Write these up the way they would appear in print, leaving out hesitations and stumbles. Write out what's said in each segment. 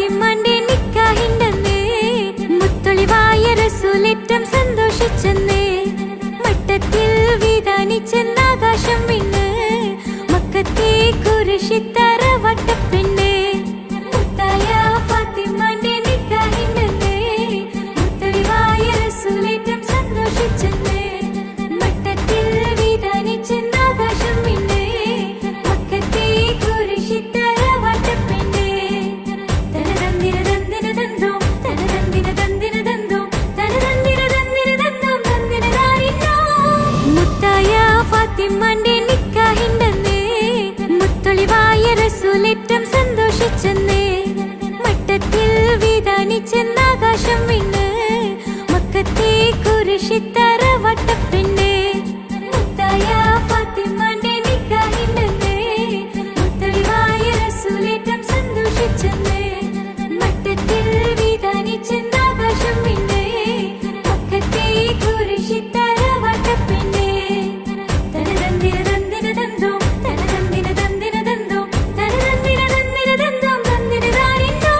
ഫാത്തിമാന്റെ നിക്കാഹിണ്ടെന്ന് മുത്തൊളിവായ റസൂലേറ്റം സന്തോഷിച്ചെന്ന് മട്ടത്തിൽ വിധാനിച്ചെന്ന് ആകാശം വിണ്ണ് മക്കത്തെ കുരിശിത്തറ വട്ടപ്പെണ്ണ് മുത്തായ ഫാത്തിമാന്റെ നിക്കാഹിണ്ടെന്ന് മുത്തൊളിവായ റസൂലേറ്റം സന്തോഷിച്ചെന്ന് മട്ടത്തിൽ വിധാനിച്ചെന്ന് ആകാശം വിണ്ണ് മക്കത്തെ കുരിശിത്തറ വട്ടപ്പെണ്ണ് തനതന്തിര തന്തിര തന്തോം തനതന്തിര തന്തിര തന്തോം തനതന്തിര തന്തിര തന്തോം തന്തിരതാരിന്നോ മുത്തായ ഫാത്തിമാന്റെ നിക്കാഹിണ്ടെന്ന് മുത്തൊളിവായ റസൂലേറ്റം സന്തോഷിച്ചെന്ന് മട്ടത്തിൽ വിധാനിച്ചെന്ന് ആകാശം വിണ്ണ് മക്കത്തെ കുരിശിത്തറ വട്ടപ്പെണ്ണ് മുത്തായ ഫാത്തിമാന്റെ നിക്കാഹിണ്ടെന്ന് മുത്തൊളിവായ റസൂലേറ്റം സന്തോഷിച്ചെന്ന് മട്ടത്തിൽ വിധാനിച്ചെന്ന് ആകാശം വിണ്ണ് മക്കത്തെ കുരിശിത്തറ വട്ടപ്പെണ്ണ് തനതന്തിര തന്തിര തന്തോം തനതന്തിര തന്തിര തന്തോം തനതന്തിര തന്തിര തന്തോം തന്തിരതാരിന്നോ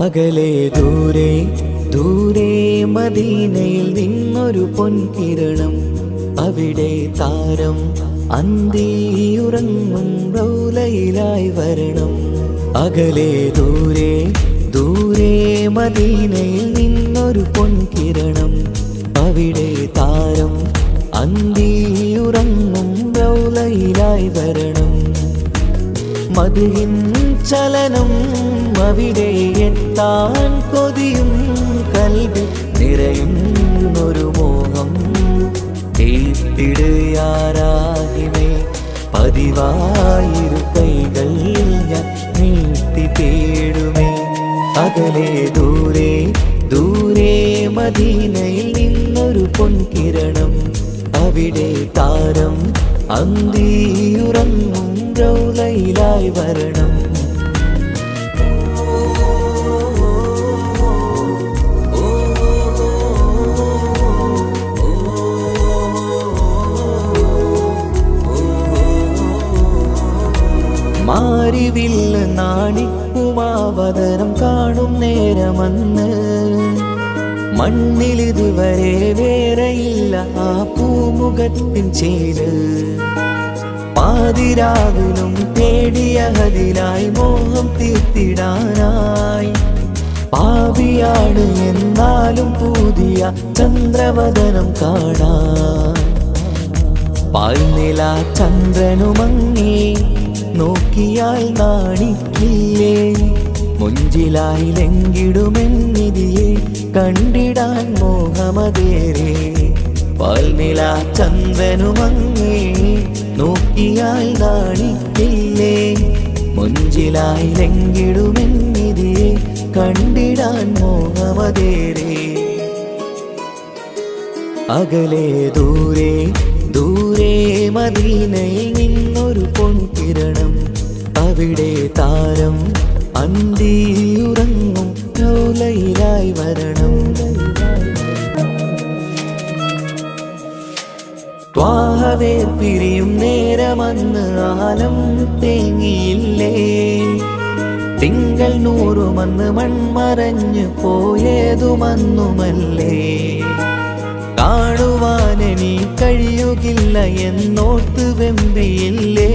അകലെ ദൂരെ ദൂരെ മദീനയിൽ നിന്നൊരു പൊൻകിരണം അവിടെ താരം അന്തിയുറങ്ങും റൗലയിലായി വരണം അകലെ ദൂരെ ദൂരെ മദീനയിൽ നിന്നൊരു പൊൻകിരണം അവിടെ താരം അന്തിയുറങ്ങും റൗലയിലായി വരണം മദിഹിൻ ചലനം അവിടെ എത്താൻ കൊതിയും കൽബിൽ നിറയുന്നൊരു മോഹം തീർത്തിടുയാരാഹിമേ പതിവായിരു കൈകൾ ഞാൻ നീട്ടി തേടുമേ അകലെ ദൂരെ ദൂരെ മദീനയിൽ നിന്നൊരു പൊൻകിരണം അവിടെ താരം അന്തിയുറങ്ങും റൗലയിലായി വരണം മാരിവില്ല് നാണിക്കുമാവതരം കാണും നേരമന്ന് മണ്ണിലിതുവരെ വേറെയില്ല ആ പൂമുഖത്തിൻ ചേര് പാതിരാവിലും തേടിയ ഹദിലായി മോഹം തീർത്തിടാനായി പാപിയാണ് എന്നാലും പുതിയ ചന്ദ്രവദനം കാണാൻ പാൽനില ചന്ദ്രനുമങ്ങി നോക്കിയാൽ നാണിക്കില്ലേ മുഞ്ചിലായി ലംഘിടുമെന്നിതിയെ കണ്ടിടാൻ മോഹമതേരെ പാൽനില ചന്ദ്രനുമങ്ങി നോക്കിയാൽ നാണിക്കില്ലേ മുഞ്ചിലായി ലംഘിടുമെന്നിതിയെ കണ്ടിടാൻ മോഹമതേരെ അകലെ ദൂരെ ദൂരെ മദീനയിൽ നിന്നൊരു പൊൻകിരണം അവിടെ താരം അന്തിയുറങ്ങും റൗലയിലായി വരണം ത്വാഹവേ പിരിയും നേരമന്ന് ആലം തേങ്ങിയില്ലേ തിങ്കൾ നൂറുമന്ന് മൺമറഞ്ഞു പോയതുമന്നുമല്ലേ കാണുവാനെനി കഴിയുകില്ല എന്നോർത്ത് വെമ്പിയില്ലേ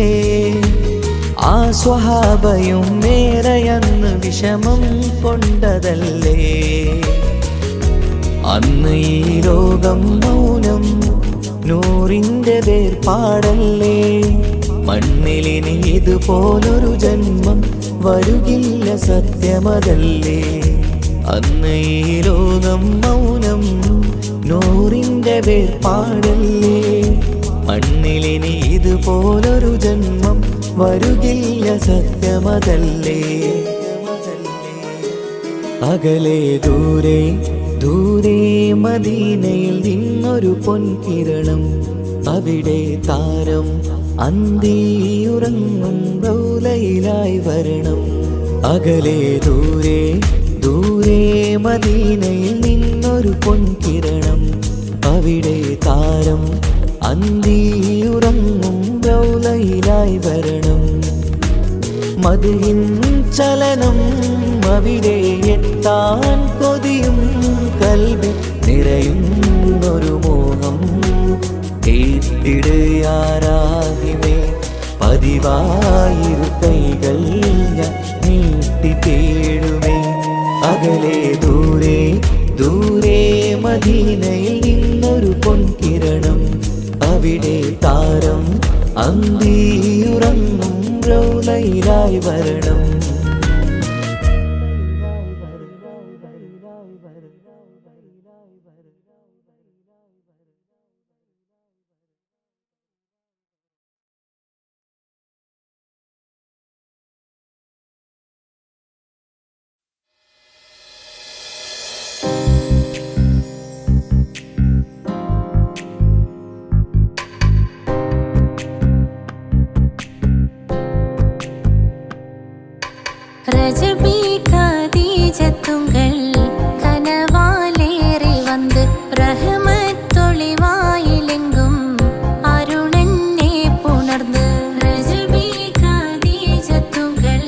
ആ സ്വഹാബയും മേറയന്ന് വിഷമം കൊണ്ടതല്ലേ അന്ന് ഈ ലോകം മൗനം നൂറിൻ്റെ വേർപാടല്ലേ മണ്ണിലിനി ഇതുപോലൊരു ജന്മം വരുകില്ല സത്യമതല്ലേ അന്ന് ഈ ലോകം മൗനം നൂറിൻ്റെ വേർപാടല്ലേ മണ്ണിലിനി ഇതുപോലൊരു ജന്മം വരുകില്ല സത്യമതല്ലേ അകലെ ദൂരെ ദൂരെ മദീനയിൽ നിന്നൊരു പൊൻകിരണം, അവിടെ താരം അന്തിയുറങ്ങും റൗലയിലായി വരണം. അകലെ ദൂരെ ദൂരെ മദീനയിൽ നിന്നൊരു പൊൻകിരണം, അവിടെ താരം അന്തിയുറങ്ങും റൗലയിലായി വരണം. മദിഹിൻ ചലനം അവിടെ എത്താൻ കൊതിയും കൽബിൽ നിറയുന്നൊരു മോഹം. ഏറ്റിടുയാരാഹിമേ പതിവായിരു കൈകൾ ഞാൻ നീട്ടി തേടുമേ. അകലെ ദൂരെ ദൂരെ മദീനയിൽ നിന്നൊരു പൊൻകിരണം, അവിടെ താരം അന്തിയുറങ്ങും റൗലയിലായി വരണം. ரஜபி கதீஜத்துங்கள் கனவாலேறி வந்து ரஹமத்தொளிவாயிலெங்கும் அருணன்னே புணர்ந்து. ரஜபி கதீஜத்துங்கள்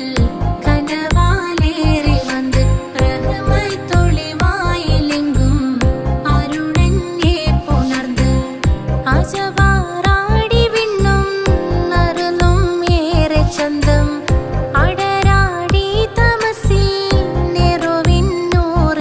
கனவாலேறி வந்து ரஹமத்தொளிவாயிலெங்கும் அருணன்னே புணர்ந்து. അജവാറാടി വിണ്ണും നറുന്നും ഏറെ ചന്തം, അടരാടി തമസിൽ നെറുവിന്നൂർ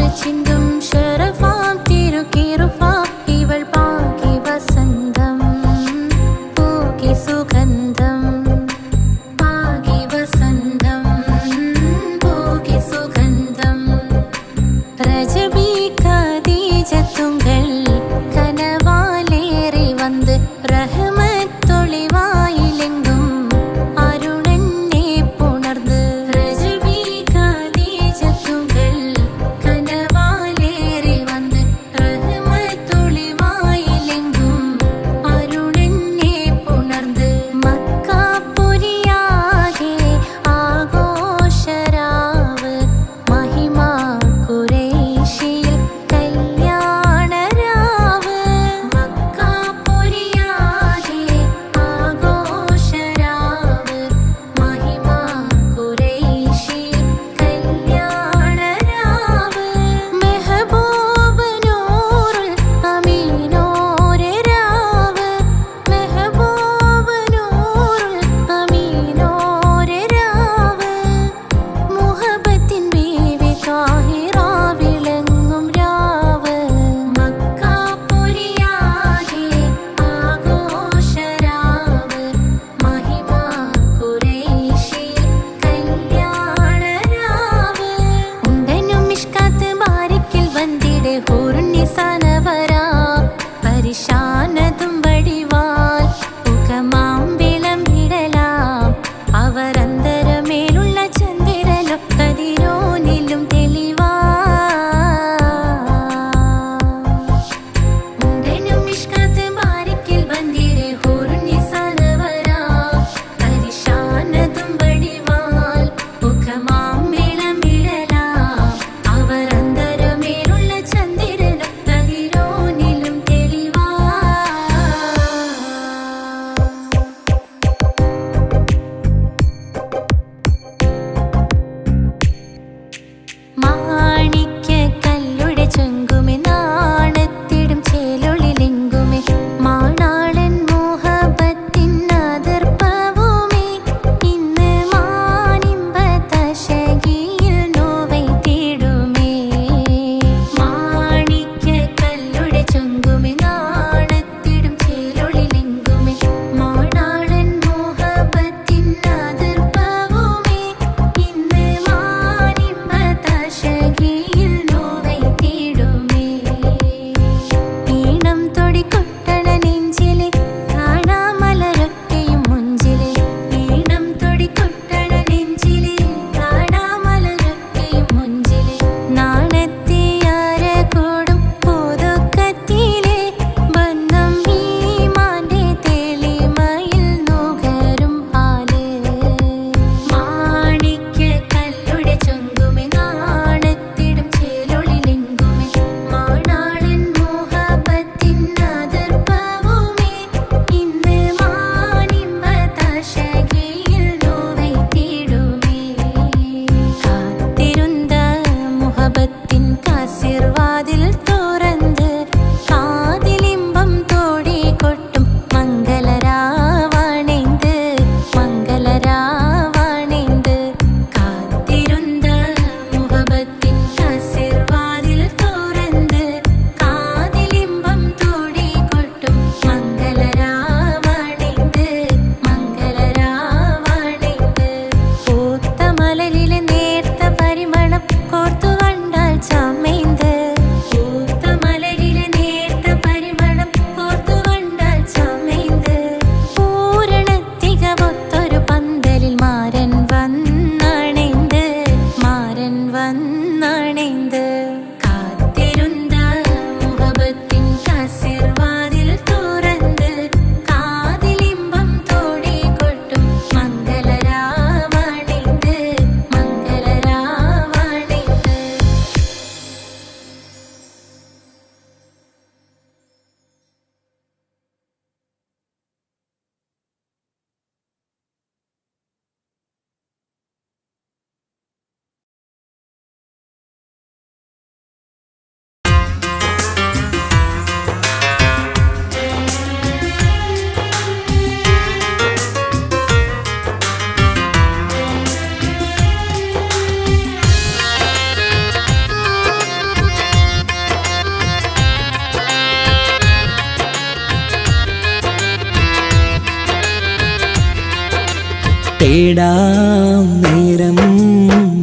തേടാം നേരം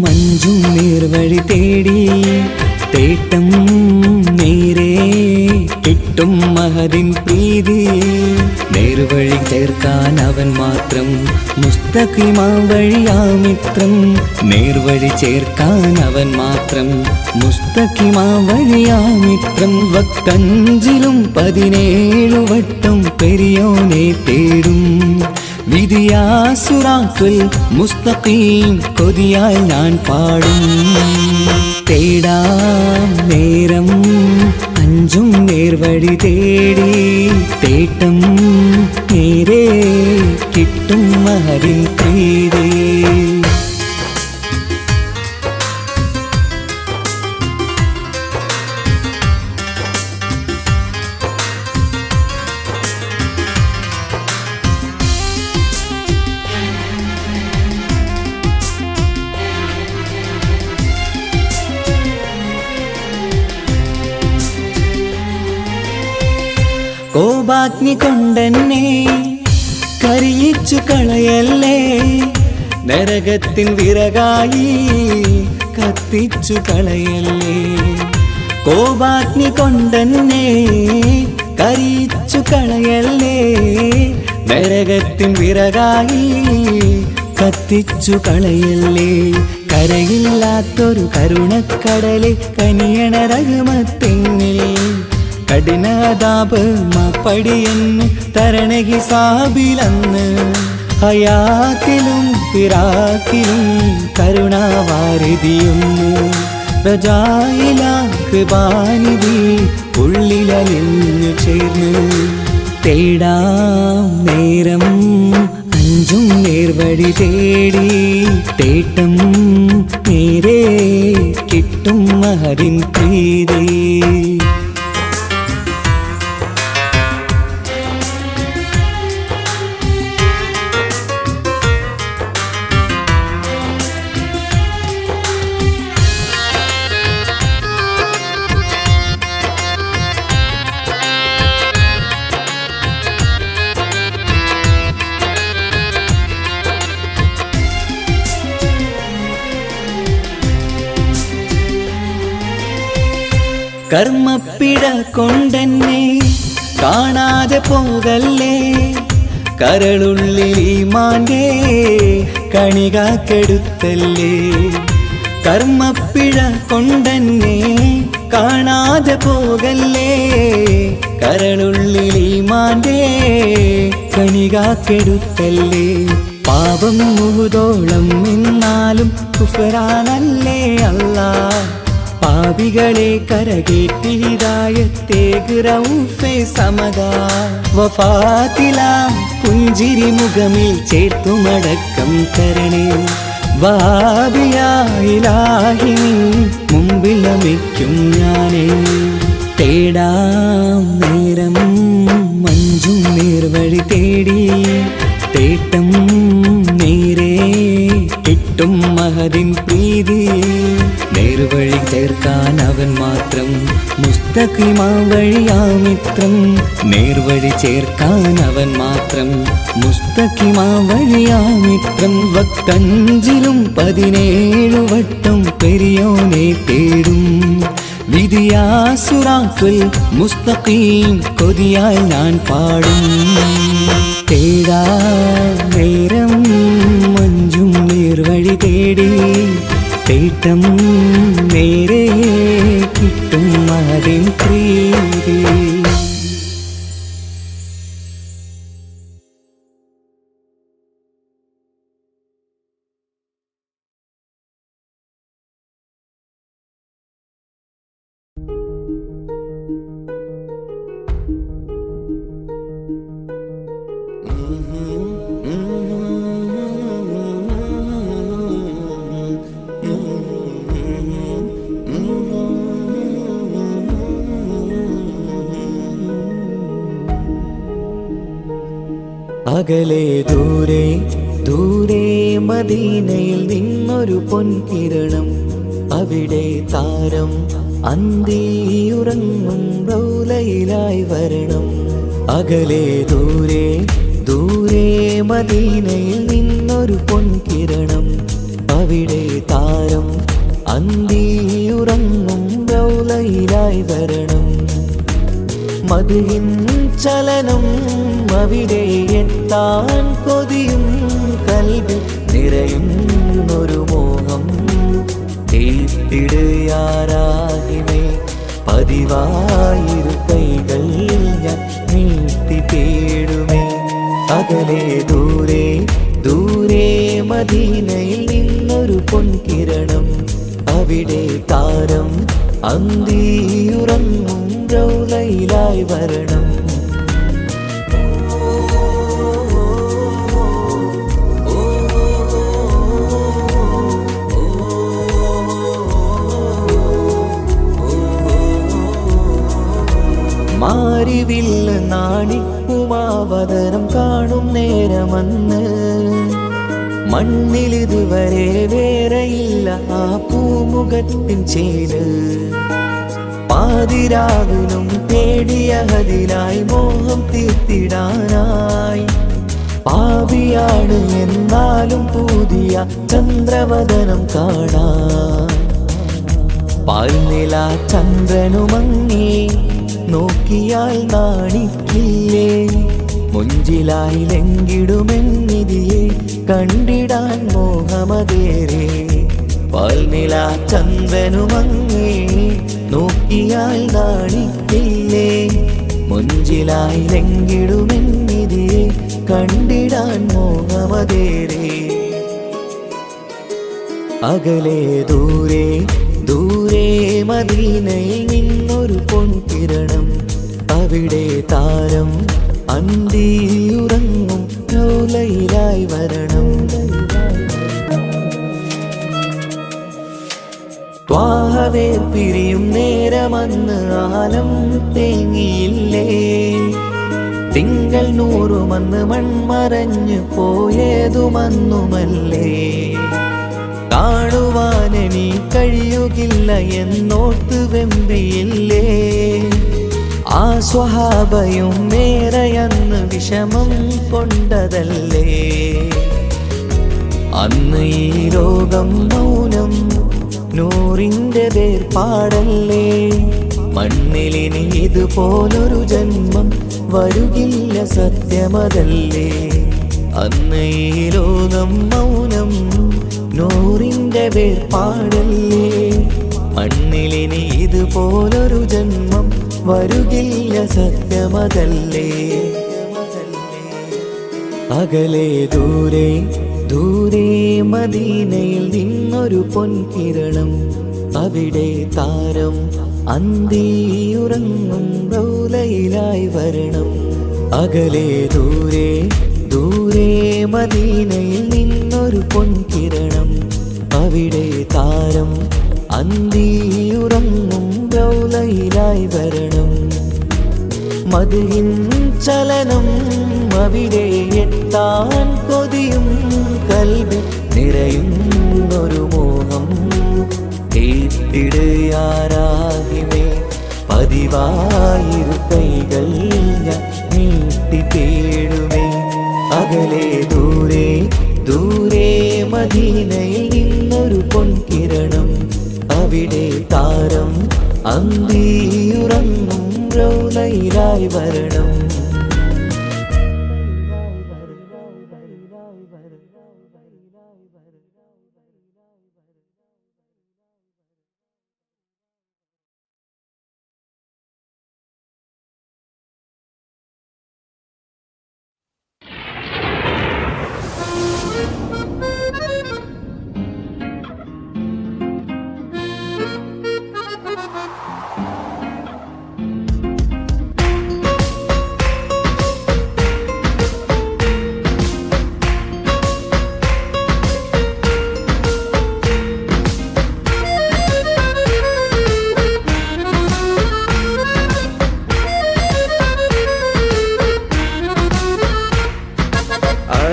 മഞ്ചും നീർവഴി തേടി തേട്ടം നേരെ കിട്ടും മഹദിൻ പ്രീതി നേർവഴി ചേർക്കാൻ അവൻ മാത്രം മുസ്തഖിമാ വഴിയാ മിത്രം നേർവഴി ചേർക്കാൻ അവൻ മാത്രം മുസ്തഖിമാ വഴിയാ മിത്രം വക്തഞ്ചിലും 17 വട്ടം പെരിയോനെ തേടും വിധിയാ സിറാത്തുൽ മുസ്തഖീം കൊതിയാൽ ഞാൻ പാടും തേടാം നേരം അഞ്ചും നേർവഴി തേടി തേട്ടം നേരെ കിട്ടും മഹദിൻ പ്രീതി കോപാഗ്നി കൊണ്ടെന്നെ കരിയിച്ചു കളയല്ലേ നരകത്തിൻ വിറകായി കത്തിച്ചു കളയല്ലേ കോപാഗ്നി കൊണ്ടെന്നെ കരിയിച്ചു കളയല്ലേ നരകത്തിൻ വിറകായി കത്തിച്ചു കളയല്ലേ കരയില്ലാത്തൊരു കരുണക്കടലെ കനിയണ റഹ്മത്തിന്നിൽ കഠിനതാപ് മാപ്പടിയെന്ന് തരണ ഹിസാബിലന്ന് ഹയാത്തിലും ഫിറാക്കിലും കരുണാവാരിതിയൊന്ന് പ്രജായില കൃപാനിധി ഉള്ളിലലിഞ്ഞു ചേർന്ന് തേടാം നേരം അഞ്ചും നേർവഴി തേടി തേട്ടം നേരെ കിട്ടും മഹദിൻ പ്രീതി കർമ്മപ്പിഴ കൊണ്ടെന്നെ കാണാതെ പോകല്ലേ കരളുള്ളിൽ ഈമാന്റെ കണികാക്കെടുത്തല്ലേ കർമ്മപ്പിഴ കൊണ്ടെന്നെ കാണാതെ പോകല്ലേ കരളുള്ളിൽ ഈമാന്റെ കണികാക്കെടുത്തല്ലേ പാപം മുഹുദോളം എന്നാലും കുഫ്റാനല്ലേ അല്ലാഹ് പാപികളെ കരകേറ്റി ഹിദായത്തേക് റഊഫേ സമദാ വഫാത്തിലാം പുഞ്ചിരി മുഖമിൽ ചേർത്തുമടക്കം തരണേ വഹാബിയാ ഇലാഹി നിൻ മുമ്പിൽ നമിക്കും ഞാനേ തേടാം നേരം മഞ്ചും നേർവഴി തേടി തേട്ടം നേരെ കിട്ടും മഹദിൻ പ്രീതി നേർവഴി ചേർക്കാൻ അവൻ മാത്രം മുസ്തഖിമാ വഴിയാ മിത്രം നേർവഴി ചേർക്കാൻ അവൻ മാത്രം മുസ്തഖിമാ വഴിയാ മിത്രം വക്തഞ്ചിലും 17 വട്ടം പെരിയോനെ തേടും വിധിയാ സിറാത്തുൽ മുസ്തഖീം കൊതിയാൽ ഞാൻ പാടും തേടാ നേരം മഞ്ചും നേർവഴി തേടി തേട്ടം നേരെ കിട്ടും മഹദിൻ പ്രീതി അകലെ ദൂരെ ദൂരെ മദീനയിൽ നിന്നൊരു പൊൻകിരണം അവിടെ താരം അന്തിയുറങ്ങും റൗലയിലായി വരണം അകലെ ദൂരെ ദൂരെ മദീനയിൽ നിന്നൊരു പൊൻകിരണം, അവിടെ താരം അന്തിയുറങ്ങും റൗളയിലായി വരണം. മദ്ഹിൻ ചലനം അവിടെ എത്താൻ കൊതിയും, കൽബിൽ നിറയുന്നൊരു മോഹം. കേട്ടിടുയാരാഹിമേ പതിവായിരു കൈകൾ ഞാൻ നീട്ടി തേടുമേ. അകലെ ദൂരെ ദൂരെ മദീനയിൽ നിന്നൊരു പൊൻകിരണം, അവിടെ താരം അന്തിയുറങ്ങും റൗളയിലായി വരണം. മാരിവില്ല നാണിക്കുമാവതരം കാണും നേരമന്ന്, മണ്ണിലിതുവരെ വേറെയില്ല ആ പൂമുഖത്തിൻ ചേല്. പാതിരാവിലും തേടിയ ഹദിലായി മോഹം തീർത്തിടാനായി, പാപിയാണ് എന്നാലും പുതിയ ചന്ദ്രവദനം കാണാൻ. പാൽനില ചന്ദ്രനുമങ്ങി നോക്കിയാൽ നാണിക്കില്ലേ, മുഞ്ചിലായി ലംഘിടുമെന്നിതിയെ കണ്ടിടാൻ മോഹമതേറെ. പാൽനില ചന്ദ്രനുമങ്ങി നോക്കിയാൽ നാണിക്കില്ലേ, മുഞ്ചിലായി ലംഘിടുമെന്നിതിയെ കണ്ടിടാൻ മോഹമതേറെ. അകലെ ദൂരെ ദൂരെ മദീനയിൽ നിന്നൊരു പൊൻകിരണം, അവിടെ താരം അന്തിയുറങ്ങും റൗളയിലായി വരണം. ത്വാഹവേ പിരിയും നേരമന്ന് ആലം തേങ്ങിയില്ലേ, തിങ്കൾ നൂറുമന്ന് മൺമറഞ്ഞു പോയതുമന്നുമല്ലേ. കാണുവാനെനി കഴിയുകില്ല എന്നോർത്ത് വെമ്പിയില്ലേ, ആ സ്വഹാബയും മേറയന്ന് വിഷമം കൊണ്ടതല്ലേ. അന്ന് ഈ ലോകം മൗനം നൂറിൻ്റെ വേർപാടല്ലേ, മണ്ണിലിനി ഇതുപോലൊരു ജന്മം വരുകില്ല സത്യമതല്ലേ. അന്ന് ഈ ലോകം മൗനം നൂറിൻ്റെ വേർപാടല്ലേ, മണ്ണിലിനി ഇതുപോലൊരു ജന്മം വരുകില്ല സത്യമതല്ലേ. അകലെ ദൂരെ ദൂരെ മദീനയിൽ നിന്നൊരു പൊൻകിരണം, അവിടെ താരം അന്തിയുറങ്ങും റൗളയിലായി വരണം. അകലെ ദൂരെ ദൂരെ മദീനയിൽ നിന്നൊരു പൊൻകിരണം, അവിടെ താരം അന്തിയുറങ്ങും റൗളയിലായി വരണം. മദ്ഹിൻ ചലനം അവിടെ എത്താൻ കൊതിയും, കൽബിൽ നിറയുന്നൊരു മോഹം. കേട്ടിടുയാരാഹിമേ പതിവായിരു കൈകൾ ഞാൻ നീട്ടി തേടുമേ. അകലെ ദൂരെ ദൂരെ മദീനയിൽ നിന്നൊരു പൊൻകിരണം, അവിടെ താരം അന്തിയുറങ്ങും റൗളയിലായി വരണം.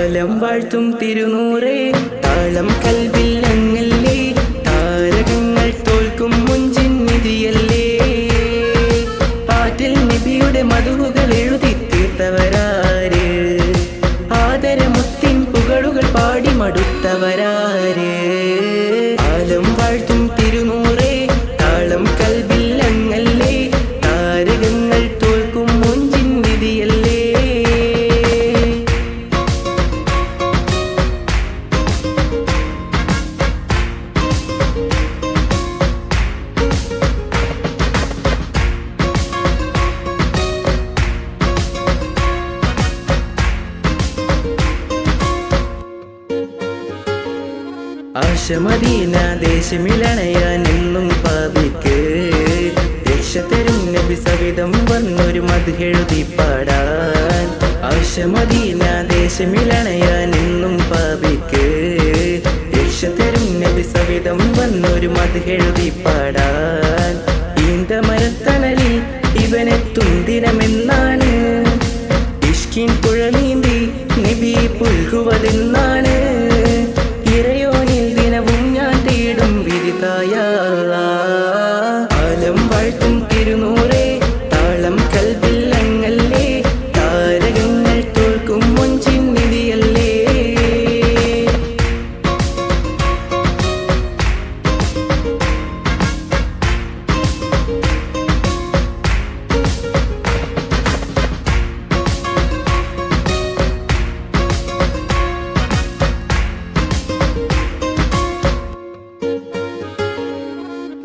കാലം വാഴ്ത്തും തിരുനൂറേ, താളം കൽവിൽ അങ്ങല്ലേ, താരകങ്ങൾ തോൽക്കും മുഞ്ചിൻ നിധിയല്ലേ. ആറ്റിൽ നബിയുടെ മധുഹുകൾ എഴുതി തീർത്തവരാര്, തന്നവരാര് ആലം വാഴ്ത്തും തിരുനൂറേ താളം കൽബിൽ അങ്ങല്ലേ താരകങ്ങൾ തോൽക്കും മുഞ്ചിൻ നിധിയല്ലേ ആശമദീന ദേശമിലണയാൻ എന്നും പാപിക്ക് രക്ഷ തരും നബി സവിധം വന്നൊരു മദ്ഹെഴുതി പാടാൻ ആശമദീന ദേശമിലണയാൻ എന്നും പാപിക്ക് രക്ഷ തരും നബി സവിധം വന്നൊരു മദ്ഹെഴുതി പാടാൻ ഈന്തമരത്തണലിൽ ഇവനെത്തും ദിനമെന്നാണ് ഇഷ്കിൻ പുഴ നീന്തി നബി പുൽകുവതെന്നാണ് ഇറയോനിൽ ദിനവും ഞാൻ തേടും വിധിതായ ആലം വാഴ്ത്തും തിരുനൂറേ താളം കൽബിൽ അങ്ങല്ലേ താരകങ്ങൾ തോൽക്കും മുഞ്ചിൻ നിധിയല്ലേ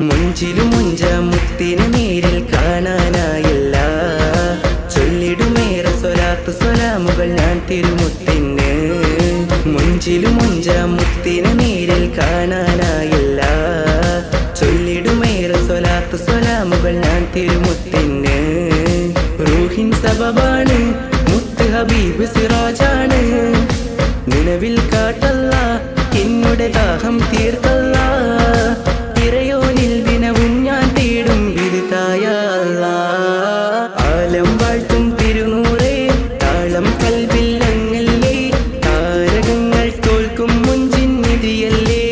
മുഞ്ചിലും മുഞ്ച മുത്തിനെ നേരിൽ കാണാനായില്ല ചൊല്ലിടുമേറെ സ്വലാത്ത് സ്വലാമുകൾ ഞാൻ തിരുമുത്തിന് മുഞ്ചിലും മുഞ്ച മുത്തിനെ നേരിൽ കാണാനായില്ല ചൊല്ലിടുമേറെ സ്വലാത്ത് സ്വലാമുകൾ ഞാൻ തിരുമുത്തിന് റൂഹിൻ സബബാണ് മുത്ത് ഹബീബ് സിറാജാണ് നിലവിൽ കാട്ടല്ല എന്നുടെ ദാഹം തീർക്കല്ല ഇറയോനിൽ ദിനവും ഞാൻ തേടും വിധിതായ ആലം വാഴ്ത്തും തിരുനൂറേ താളം കൽബിൽ അങ്ങല്ലേ താരകങ്ങൾ തോൽക്കും മുഞ്ചിൻ നിധിയല്ലേ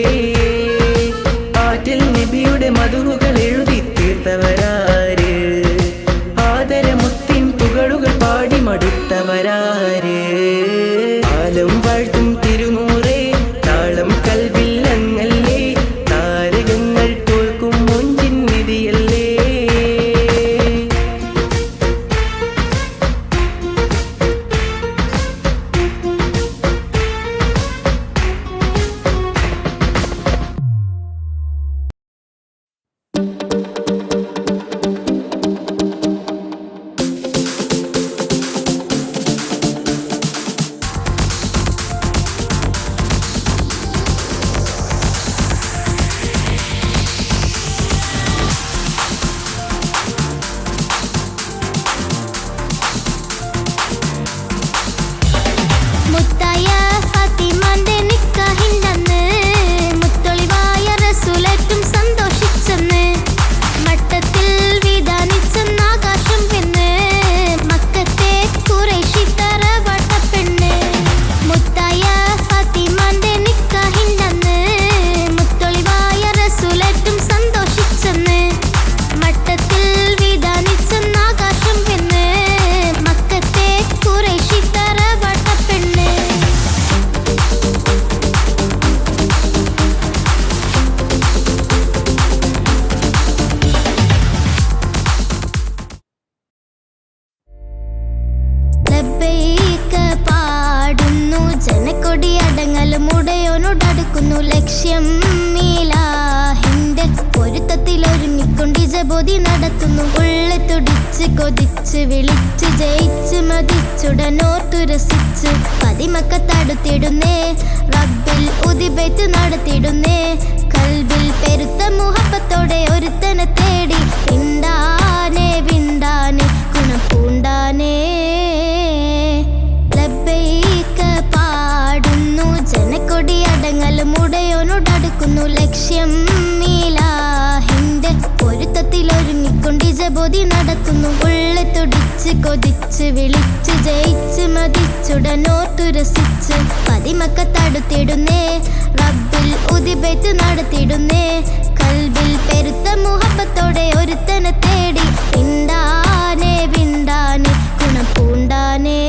ആറ്റിൽ നബിയുടെ മധുകൾ എഴുതി തീർത്തവരാര് ആദരമുത്തിൻ പുകളുകൾ പാടി മടുത്തവരാര് ആലം വാഴ്ത്തും തിരുനൂറേ താളം കൽബിൽ അങ്ങല്ലേ താരകങ്ങൾ തോൽക്കും മുഞ്ചിൻ നിധിയല്ലേ മുത്തായ ഫാത്തിമാന്റെ നിക്കാഹിന്റന്ന് മുത്തൊളിവായ റസൂലേറ്റും സന്തോഷിച്ചെന്ന് മട്ടത്തിൽ വിധാനിച്ചെന്ന് ആകാശം പെണ്ണ് മക്കത്തെ ഖുറൈശി തറവാട്ട പെണ്ണ് മുത്തായ ഫാത്തിമാന്റെ നിക്കാഹിന്റന്ന് മുത്തൊളിവായ റസൂലേറ്റും സന്തോഷിച്ചെന്ന് മട്ടത്തിൽ വിധാനിച്ചെന്ന് ആകാശം പെണ്ണ് മക്കത്തെ ഖുറൈശി തറവാട്ട പെണ്ണ് ലബ്ബൈക പാടുന്നു ജനക്കൊടി അടങ്ങലും ഉടയോനോടടുക്കുന്നു ലക്ഷ്യം മീലാഹിന്റെ പൊരുത്തത്തിൽ ഒരുങ്ങിക്കൊണ്ട് ജബോധി നടത്തുന്നു ഉള്ളെ തുടിച്ച് കൊതിച്ച് വിളിച്ച് ജയിച്ച് മതിച്ചുടനോർത്തു രസിച്ച് പതിമക്കത്തടുത്തിടുന്നേ റബ്ബിൽ ഉദിബേറ്റ് നടത്തിടുന്നേ കൽബിൽ പെരുത്ത മുഹബത്തോടെ ഒരുത്തനെ തേടി വിണ്ടാനെ വിണ്ടാനെ ഗുണം പൂണ്ടാനേ ലബ്ബൈക പാടുന്നു ജനക്കൊടി അടങ്ങലും ഉടയോനോടടുക്കുന്നു ലക്ഷ്യം മീലാഹിന്റെ പൊരുത്തത്തിൽ ഒരുങ്ങിക്കൊണ്ട് ജബോധി നടത്തുന്നു ഉള്ളെ തുടിച്ച് കൊതിച്ച് വിളിച്ച് ജയിച്ച് മതിച്ചുടനോർത്തു രസിച്ച് പതിമക്കത്തടുത്തിടുന്നേ റബ്ബിൽ ഉദിബേറ്റ് നടത്തിടുന്നേ കൽബിൽ പെരുത്ത മുഹബത്തോടെ ഒരുത്തനെ തേടി വിണ്ടാനെ വിണ്ടാനെ ഗുണം പൂണ്ടാനേ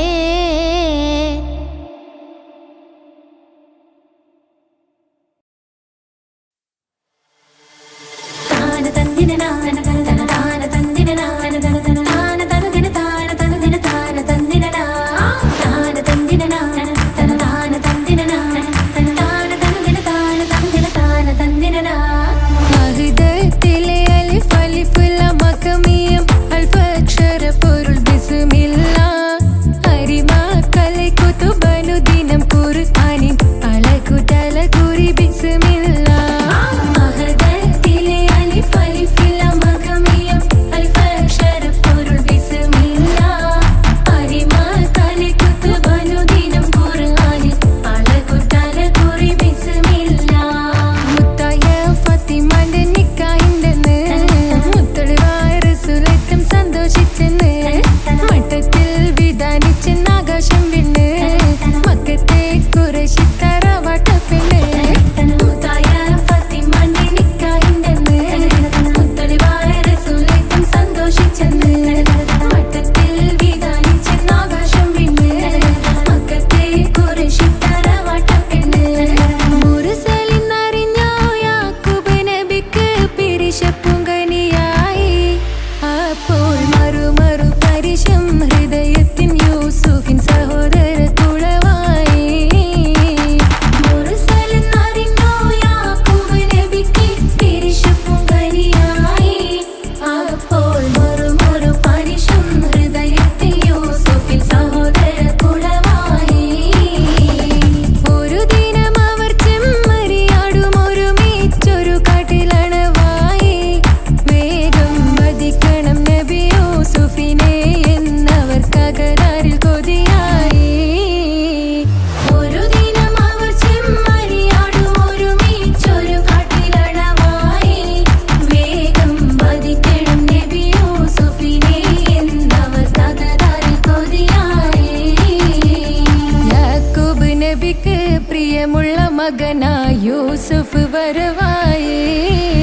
യൂസുഫ് വരവായേ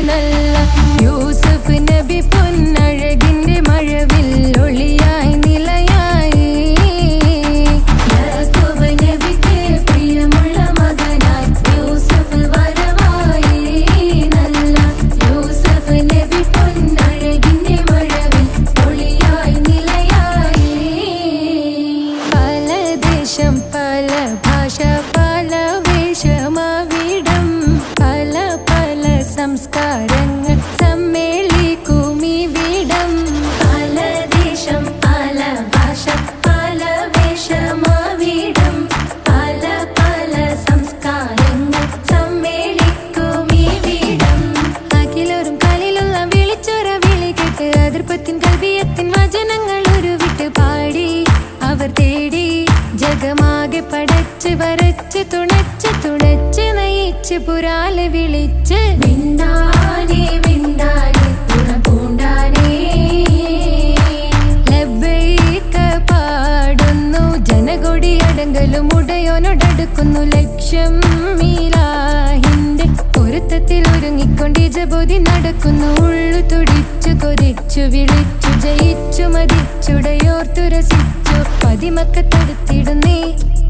നല്ല യൂസുഫ് നബി പൊന്നഴകിന്റെ മഴവിൽ ഒളിയായി നിലയായി യാക്കൂബ് നബിക്ക് പ്രിയമുള്ള മകനായി യൂസുഫ് വരവായേ നല്ല യൂസുഫ് നബി പൊന്നഴകിന്റെ മഴവിൽ ഒളിയായി നിലയായി പല ദേശം പല ഭാഷ പല വേഷമാവിടം പല പല സംസ്കാരങ്ങൾ സമ്മേളിക്കുമിവിടം പല ദേശം പല ഭാഷ പല വേഷമാവിടം പല പല സംസ്കാരങ്ങൾ സമ്മേളിക്കുമിവിടം അഖിലോരും കളിലുള്ള വിളിച്ചൊര വിളി കേട്ട് അതിർപ്പത്തിൻ കൽവിയത്തിൻ വചനങ്ങൾ ഉരുവിട്ട് പാടി അവർ തേടി ജഗമാകെ പടച്ച് വരച്ച് തുണച്ച് തുണച്ച് നയിച്ച് പുരാല് വിളിച്ച് വിണ്ടാനേ വിണ്ടാനേ പൂണ്ടാനേ ലബ്ബൈക പാടുന്നു ജനകൊടി അടങ്കലും ഉടയോനോടടുക്കുന്നു ലക്ഷ്യം മീലാഹിന്റെ പൊരുത്തത്തിൽ ഒരുങ്ങിക്കൊണ്ട് ജബോധി നടക്കുന്നു ഉള്ളു തുടിച്ചു കൊതിച്ചു വിളിച്ചു ജയിച്ചു മതിച്ചുടയോർത്തു രസിച്ചു പതിമക്കത്തടുത്തിടുന്നേ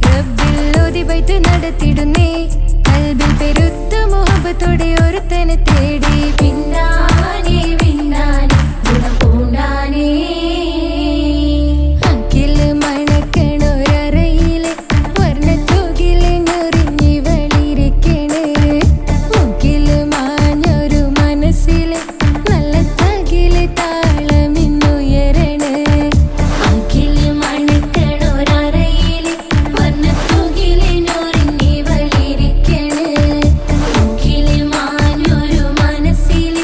റബ്ബിൽ ഓതി ബൈത്ത് നടത്തിടുന്നേ കൽബിൽ പെരുത്ത മുഹബത്തോടെ ഒരുത്തനെ തേടി പിന്നാനേ പിന്നാനേ ഗുണപൂണ്ടാനേ അഖില് മണക്കണൊരറയിലെ വർണ്ണത്തൂകില് ഞൊറിഞ്ഞി വളിരിക്കണ് മുക്കില് മാഞ്ഞൊരു മനസ്സില് നല്ല തകില് താളമിന്നുയരണ അഖില് മണക്കണൊരറയിലെ വർണ്ണത്തൂകില് ഞൊറിഞ്ഞി വളിരിക്കണ് മുക്കില് മാഞ്ഞൊരു മനസ്സില്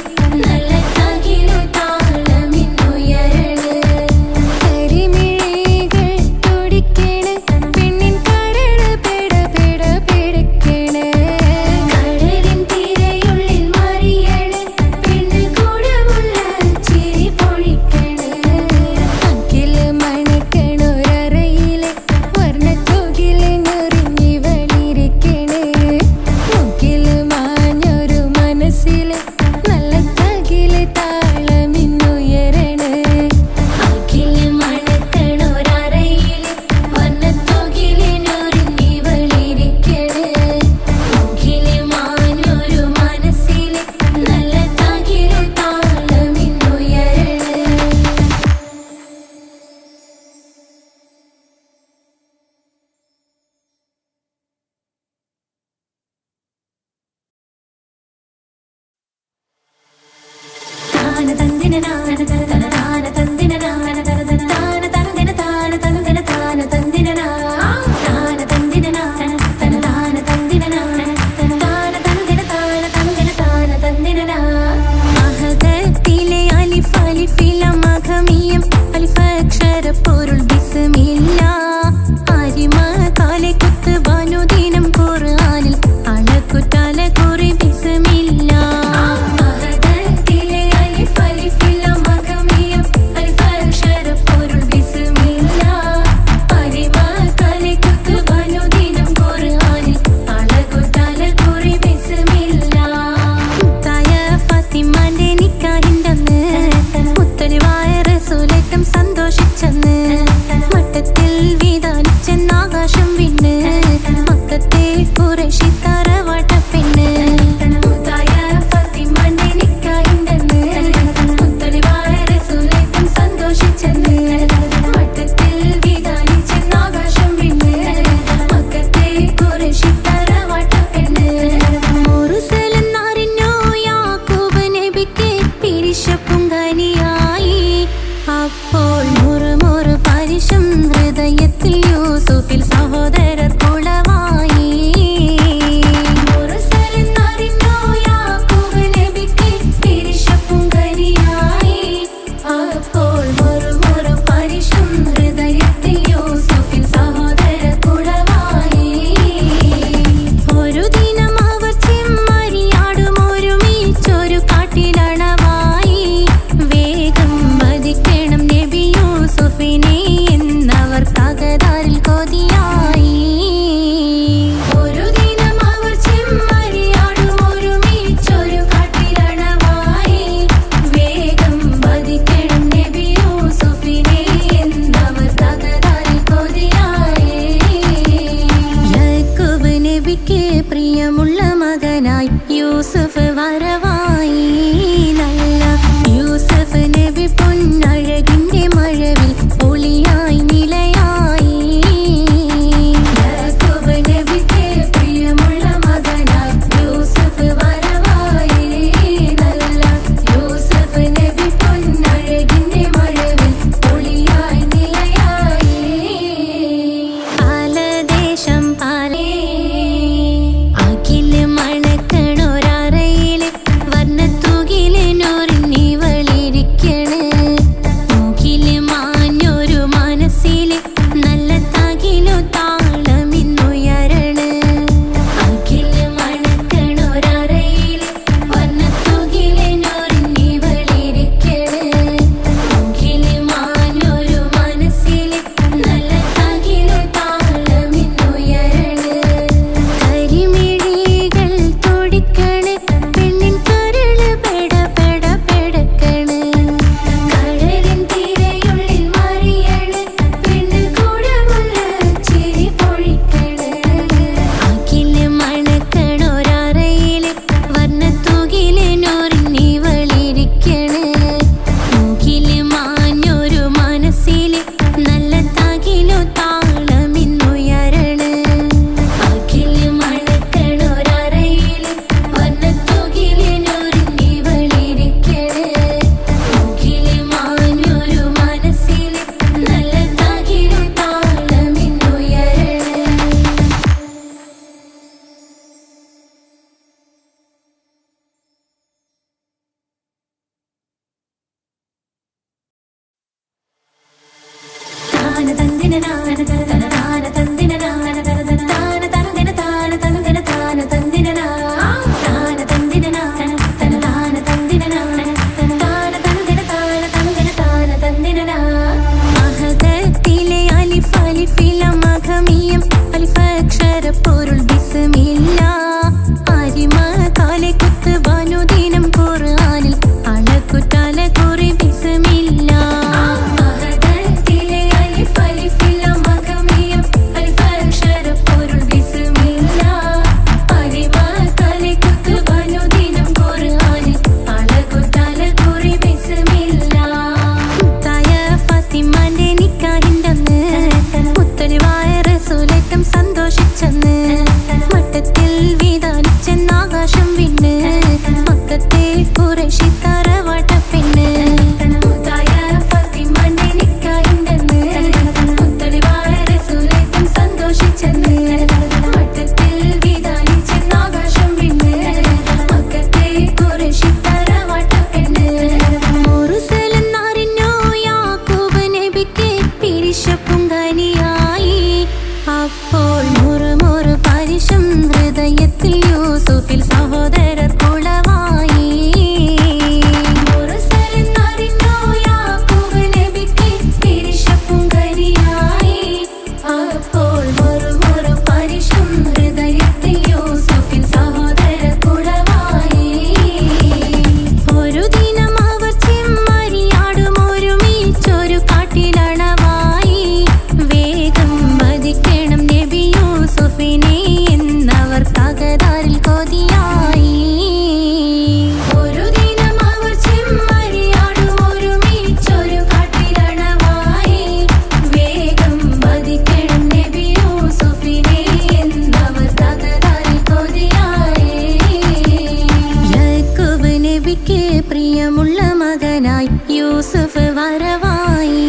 ബീവിക്ക് പ്രിയമുള്ള മകനായി യൂസുഫ് വരവായി.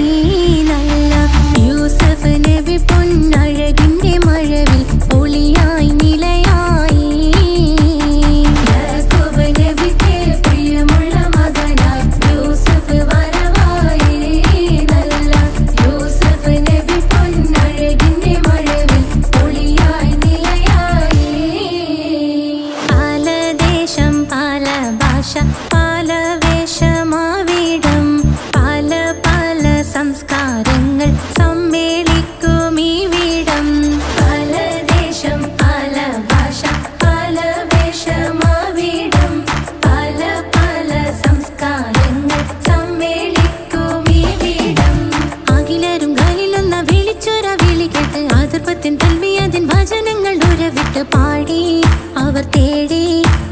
നല്ല യൂസുഫ് നബി പൊന്നഴകിന്റെ മഴവിൽ ഒളിയായി നിലയായി. യാക്കൂബ് നബിക്ക് പ്രിയമുള്ള മകനായി യൂസുഫ് വരവായി. നല്ല യൂസുഫ് നബി പൊന്നഴകിന്റെ മഴവിൽ ഒളിയായി നിലയായി. പല ദേശം പല ഭാഷ പല വേഷമാവിടം പല പല സംസ്കാരങ്ങൾ സമ്മേളിക്കും ഈ വീടം. പല ദേശം പല ഭാഷ പല വേഷമാവിടം പല പല സംസ്കാരങ്ങൾ സമ്മേളിക്കും ഈ വീടം. അഖിലരും കാലിലൊന്ന വിളിച്ചൊര വിളി കേട്ട് ആതിർപ്പത്തിൻ തൽവിയതിൻ വചനങ്ങൾ ഉരവിട്ട് പാടി അവർ തേടി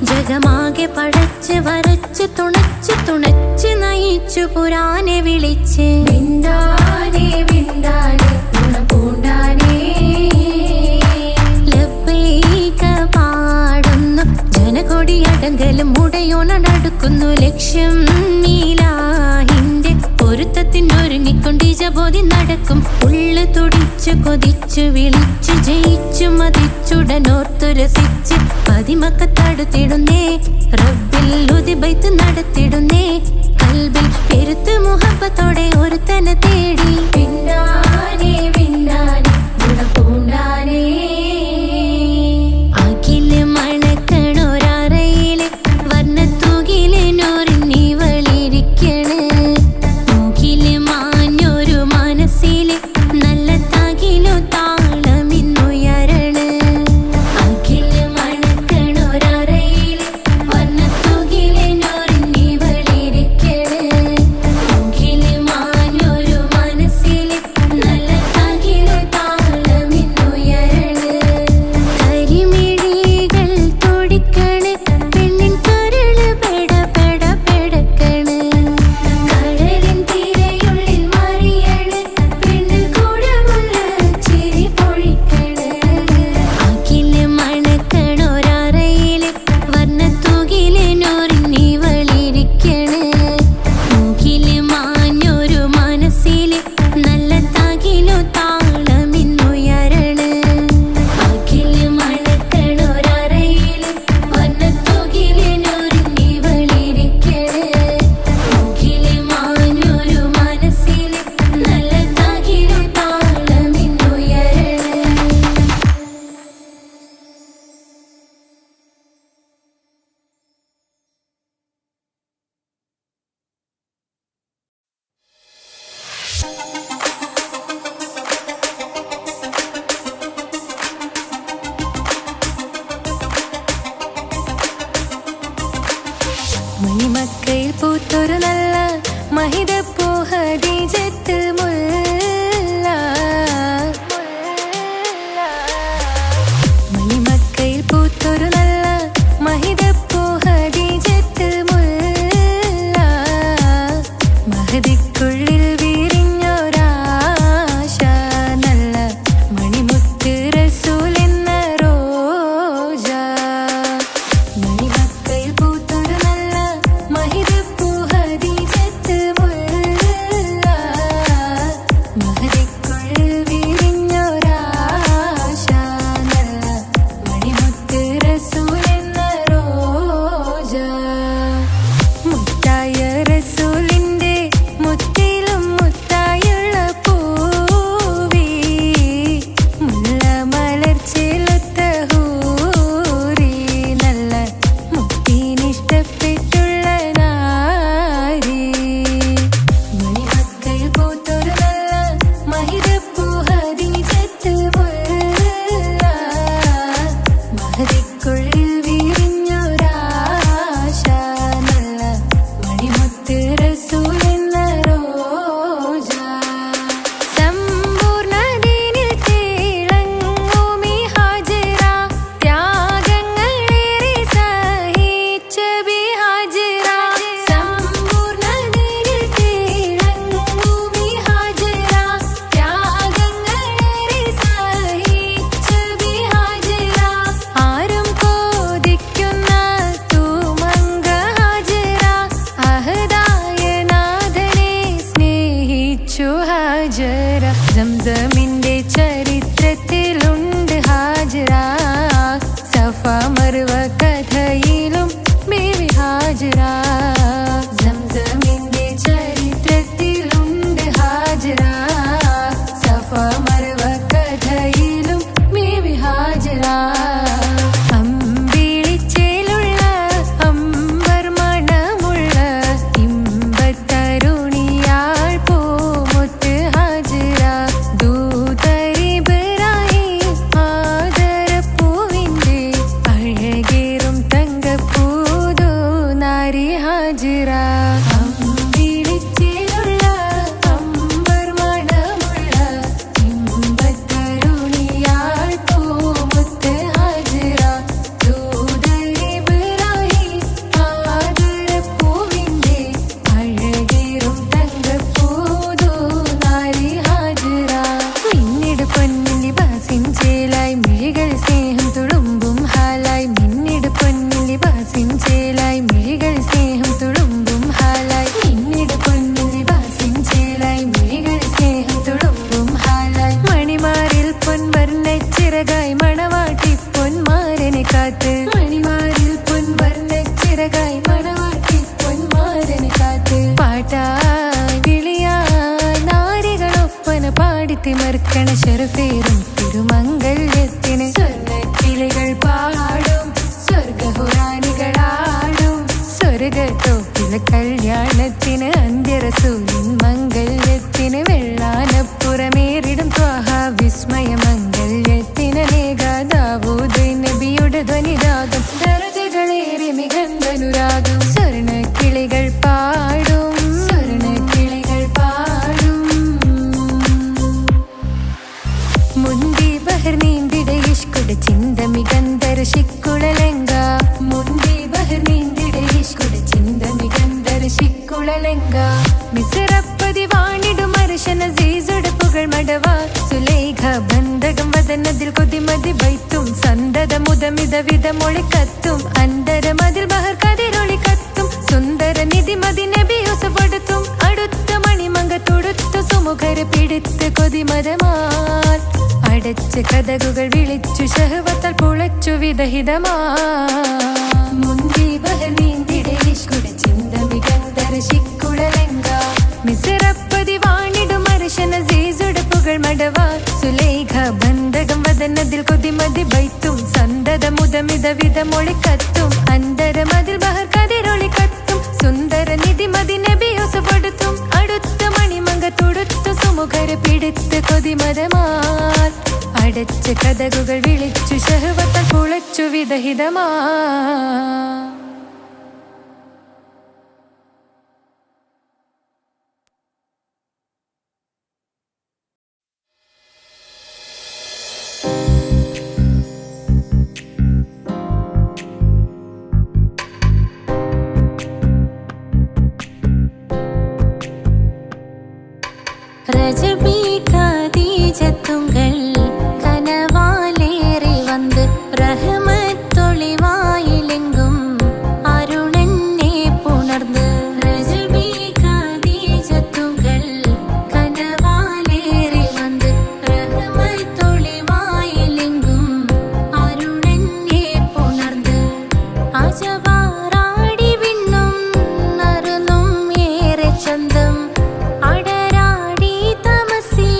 ജഗമാകെ പടച്ച് വരച്ച് തുണച്ച് തുണച്ച് നയിച്ചു പുരാനെ വിളിച്ച്. വിന്താനേ വിന്താനേ ഗുണപൂണ്ടാനേ ലബ്ബൈക പാടുന്നു ജനകൊടിയടങ്കലും മുടയോണടുക്കുന്നു ലക്ഷ്യം നീലാഹിന്റെ പൊരുത്തത്തിനൊരുങ്ങിക്കൊണ്ട് ജബോധി നടക്കും. ഉള്ളു തുടിച്ചു കൊതിച്ചു വിളിച്ചു ജയിച്ചു മതിച്ചുടനോർത്തു രസിച്ച് പതിമക്കത്തടുത്തിടുന്നേ റബ്ബിൽ ഉദിബൈത്ത് നടത്തിടുന്നേ. കൽബിൽ പെരുത്ത് മുഹബത്തോടെ ഒരുത്തനെ തേടി. പിന്നാനേ പിന്നാനേ ഗുണപൂണ്ടാനേ. അഖില് മണക്കണൊരറയില് വർണ്ണത്തൂകില് നൂറിനി വളിരിക്കണ്. മൂക്കില് മാഞ്ഞൊരു മനസ്സില് നല്ല തകിലു താളമിന്നുയരണ്. അഖില് മണക്കണൊരറയില് വർണ്ണത്തൂകില് നൂറിനി വളിരിക്കണ്. മൂക്കില് മാഞ്ഞൊരു മനസ്സില് നല്ല തകിലു താളമിന്നുയരണ്. കരിമിഴികൾ തുടിക്കണ് പെണ്ണിൻ കരള് പെട പെട പെടക്കണ്. കടലിൻ തിരയുള്ളിൽ മറിയണ് പെണ്ണ് കൂടമുള്ള ചിരി പൊഴിക്കണ്. അഖില് മണക്കണൊരറയില് വർണ്ണത്തൂകില് നൂറിനി വളിരിക്കണ്. മൂക്കില് മാഞ്ഞൊരു മനസ്സില് നല്ല തകിലു താളമിന്നുയരണ്. അഖില് മണക്കണൊരറയില് വർണ്ണത്തൂകില് നൂറിനി വളിരിക്കണ്. മൂക്കില് മാഞ്ഞൊരു മനസ്സില് നല്ല തകിലു താളമിന്നുയരണ്. മണിമക്കയിൽ പൂത്തൊരു നല്ല മഹിതപ്പൂ ഹദീജത്ത് മുല്ല. മണിമക്കയിൽ പൂത്തൊരു നല്ല മഹിതപ്പൂ ഹദീജത്ത് മുല്ല. മഹദിക്കുള്ളിൽ വിരിഞ്ഞൊരാശ നല്ല മണിമുത്ത് റസൂൽ എന്ന റോജ. മണിമക്കയിൽ പൂത്തൊരു നല്ല മഹിതപ്പൂ ഹദീജത്ത് മുല്ല. മിഴികൾ സ്നേഹം തുളുമ്പും ഹാലായി പിന്നീട് പൊന്നു നിവാസിൻ ചേലായി മിഴികൾ സ്നേഹം തുളുമ്പും ഹാലായി മണിമാറിൽ പൊൻവർണ്ണ ചിറകായി മണവാട്ടി പൊന്മാരനെ കാത്ത് മണിമാറിൽ പൊൻവർണ്ണ ചിറകായി മണവാട്ടി പൊന്മാരനെ കാത്ത് പാട്ടായി വിളിയായി നാരികളൊപ്പന പാടിത്തിമർക്കണ ശരഫേറും തിരുമംഗല്യത്തിന് സ്വർണ്ണക്കിളികൾ പാടും സ്വർഗഹുറാനികളാടും സ്വർഗത്തോപ്പിലെ കല്യാണത്തിന് അന്ത്യറസൂലിൻ മംഗല്യത്തിന് വെള്ളാനപ്പുറമേറിടും ത്വാഹ വിസ്മയ മംഗല്യത്തിന് ദാവൂദ് നബിയുടെ ധ്വനിരാഗം ദരജകളേറെ മികന്തനുരാഗം സ്വർണ്ണക്കിളികൾ പാടും സ്വർണ്ണക്കിളികൾ പാടും മുന്തി ബഹർ നീന്തിട ഇഷ്കുട ചിന്ത മികന്തര ശിക്കുളലങ്ക മുന്തി ബഹർ നീന്തിട ഇഷ്കുട ചിന്ത മികന്തര ശിക്കുളലങ്ക മിസറപ്പതി വാണിടും അർശന സീസുടെ പുകൾ മടവ സുലൈഖ ബന്ധകം വദനതിൽ കൊതിമതി ബൈത്തും സന്തത മുതമിത വിധമൊളി കത്തും അന്തരമതിൽ ബഹർ കതിരൊളി കത്തും സുന്ദര നിധി മതി നബി യൂസഫെടുത്തും അടുത്ത മണിമങ്ക തൊടുത്തു സുമുഖരെ പിടിത്ത് കൊതിമതമാൽ അടച്ച് കഥകുകൾ വിളിച്ചു ശഹവത്താൽ പുളച്ചു വിദഹിതമാ മുന്തി ബഹർ നീന്തിടെ ഇഷ്കുട ചിന്ത മികന്തര ശിക്കുളലങ്ക മിസറപ്പതി വാണിടും അർശന സീസുടെ പുകൾ മടവ സുലൈഖ ബന്ധകം വദനതിൽ കൊതിമതി ബൈത്തും സന്തത മുതമിത വിധമൊളി കത്തും അന്തരമതിൽ ബഹർ കതിരൊളി കത്തും സുന്ദര നിധി മതി നബി യൂസഫെടുത്തും അടുത്ത മണിമങ്ക തൊടുത്തു സുമുഖരെ പിടിത്ത് കൊതിമതമാൽ അടച്ച് കഥകുകൾ വിളിച്ചു ശഹവത്താൽ പുളച്ചു വിദഹിതമാ ரஜபி கதீஜத்துங்கள் கனவாலேறி வந்து ரஹமத்தொளிவாயிலெங்கும் அருணன்னே புணர்ந்து ரஜபி கதீஜத்துங்கள் கனவாலேறி வந்து ரஹமத்தொளிவாயிலெங்கும் அருணன்னே புணர்ந்து അജവാറാടി വിണ്ണും നറുന്നും ഏറെ ചന്തം അടരാടി തമസിൽ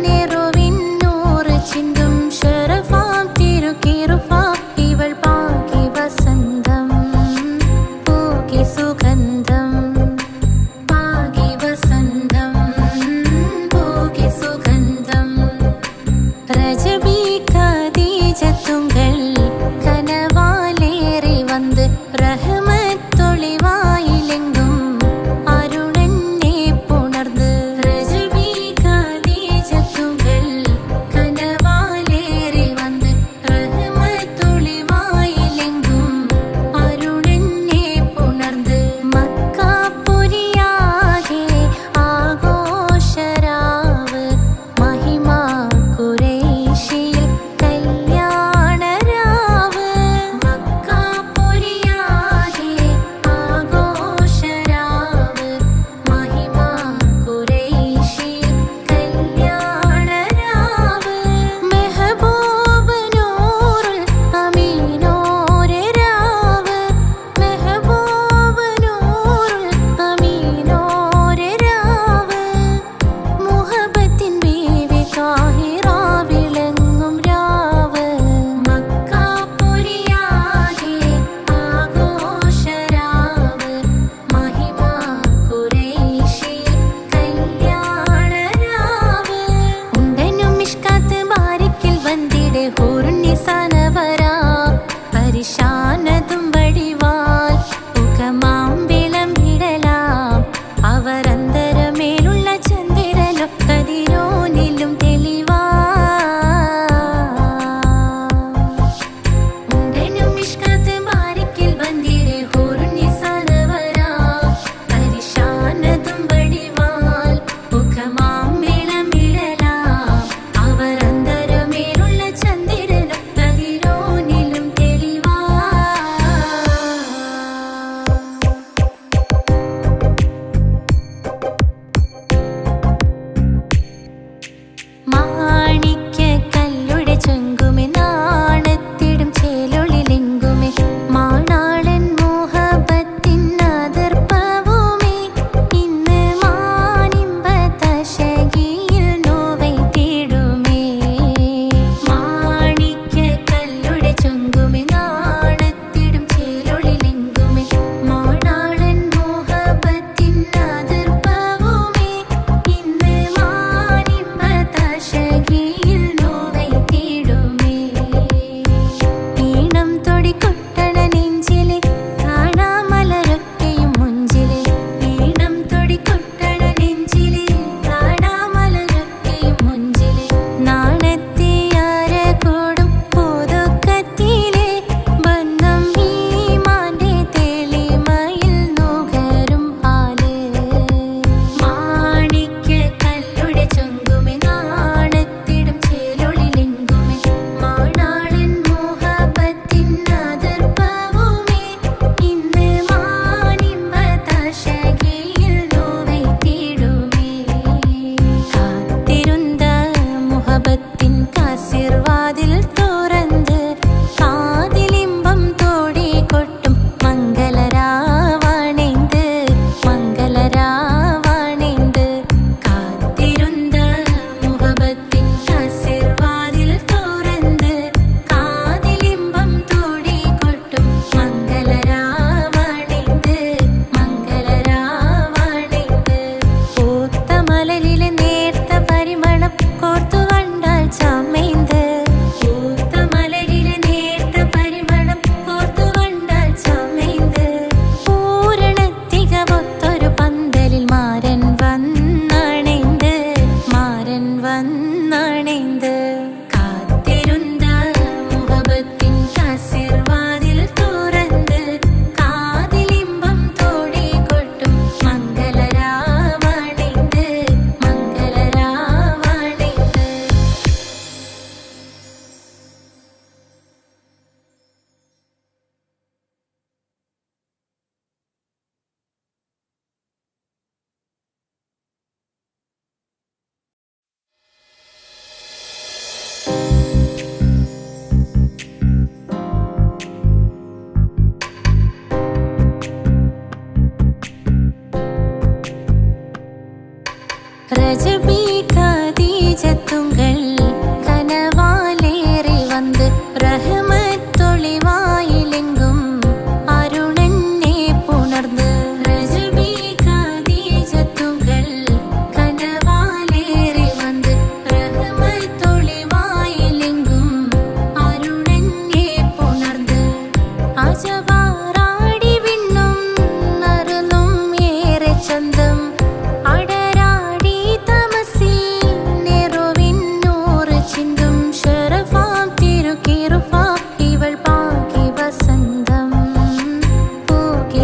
നെറുവിന്നൂറ് ചിന്തും ശരഫാം തിരുക്കിറുഫാ ഇവൾ പാകി വസന്തം പൂകി സുഗന്ധം പാകി വസന്തം പൂകി സുഗന്ധം രജബി ഖദീജത്തുങ്കൾ കനവാലേറി വന്ന് റഹ്മത്തൊളിവായിലെങ്കും അരുണന്നെ പുണർന്ന് രജബി ഖദീജത്തുങ്കൾ കനവാലേറി വന്ന് റഹ്മത്തൊളിവായിലെങ്കും അരുണന്നെ പുണർന്ന് മക്കാപുരിയാകെ ആഘോഷരാവ് മഹിമാ ഖുറൈശിയിൽ കല്യാണരാവ് മക്കാപുരിയാകെ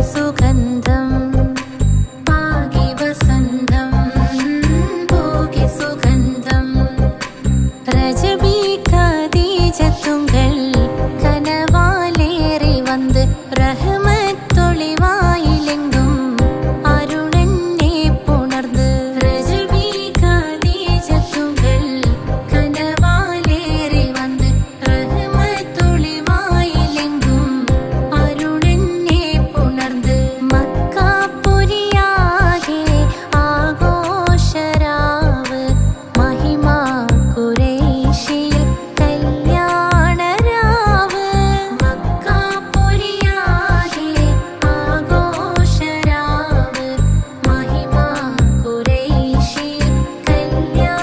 സുഗന്ധം പാകി വസന്തം പോകി സുഗന്ധം രജബി ഖദീജത്തുങ്കൾ കനവാലേറി വന്ന് റഹ്മത്തൊളിവായിലെങ്കും അരുണനെ പുണർന്ന് രജബി ഖദീജത്തുങ്കൾ കനവാലേറി വന്ന് റഹ്മത്തൊളിവായിലെങ്കും അരുണനെ പുണർന്ന് മക്കാപുരിയാകെ ആഘോഷരാവ് മഹിമ ഖുറൈശിയിൽ കല്യാണരാവ് മക്കാപുരിയാകെ ആഘോഷരാവ് മഹിമ ഖുറൈശിയിൽ കല്യാണരാവ്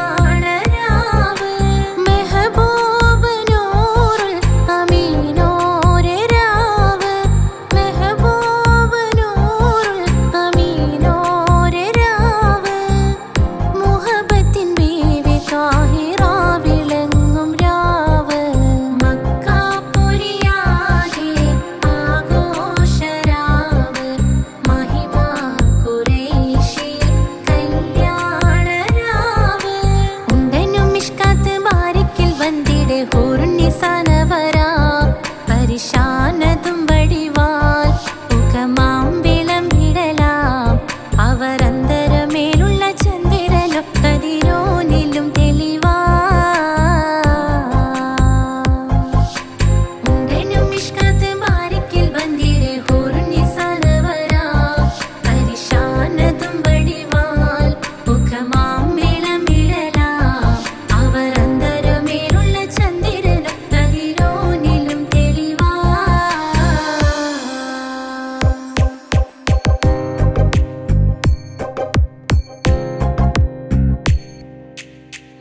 മെഹബൂബ് നൂറുൽ അമീനോരെ രാവ് മെഹബൂബ് നൂറുൽ അമീനോരെ രാവ് മുഹബത്തിൻ ബീവി താഹിറ വിളങ്ങും രാവ് മക്കാപുരിയാകെ ആഘോഷരാവ് മഹിമ ഖുറൈശിയിൽ കല്യാണരാവ് ഉണ്ടനും മിഷ്കാത്ത് ബാരിക്കിൽ വന്നിടെ ഹൂറുന്നിസാനവരാ പരിശാനതും വടിവാൽ മുഖമാം വിളമ്പിടലാം അവരന്തരമേലുള്ള ചന്ദ്രനും കതിരോനിലും തെളിവാ ഉണ്ടനും മിഷ്കാത്ത് ബാരിക്കിൽ വന്നിടെ ഹൂറുന്നിസാനവരാ പരിശാനതും വടിവാൽ മുഖമാം വിളമ്പിടലാം അവരന്തരമേലുള്ള ചന്ദ്രനും കതിരോനിലും തെളിവാ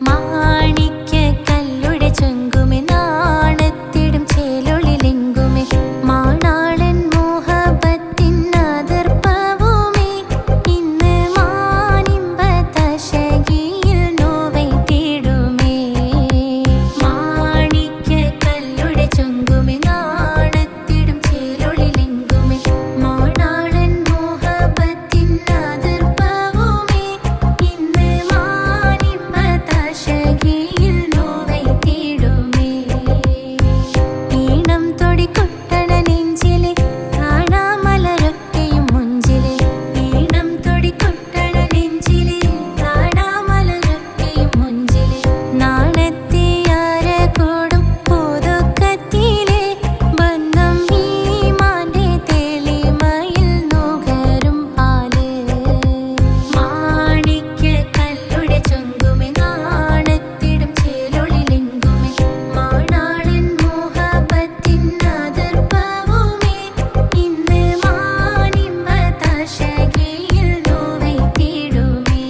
മാണിക്യ കല്ലുടെ ചെങ്കുമെ നാണത്തിടും ചേലൊളിലെങ്കുമെ മാണാളൻ മോഹബത്തിൻ അതിർപ്പവുമേ ഇന്ന് മാനിമ്പതശകിയിൽ നോവൈത്തിടുമേ മാണിക്യ കല്ലുടെ ചെങ്കുമെ നാണത്തിടും ചേലൊളിലെങ്കുമെ മാണാളൻ മോഹബത്തിൻ അതിർപ്പവുമേ ഇന്ന് മാനിമ്പതശകിയിൽ നോവൈത്തിടുമേ ഈണം തൊടികൊട്ടണ നെഞ്ചിലെ കാണാമലരൊക്കെയും മുഞ്ചിലെ ഈണം തൊടികൊട്ടണ നെഞ്ചിലെ കാണാമലരൊക്കെയും മുഞ്ചിലെ നാണത്തിയാര കൂടും പുതുക്കത്തിലെ ബന്ധം ഈമാന്റെ തെളിമയിൽ നുകരും ഹാല് മാണിക്യ കല്ലുടെ ചൊങ്കുമെ നാണത്തിടും ചേലൊളിലെങ്കുമെ മാണാളൻ മോഹബത്തിൻ അതിർപ്പവുമേ ഇന്ന് മാനിമ്പതശകിയിൽ നോവൈത്തിടുമേ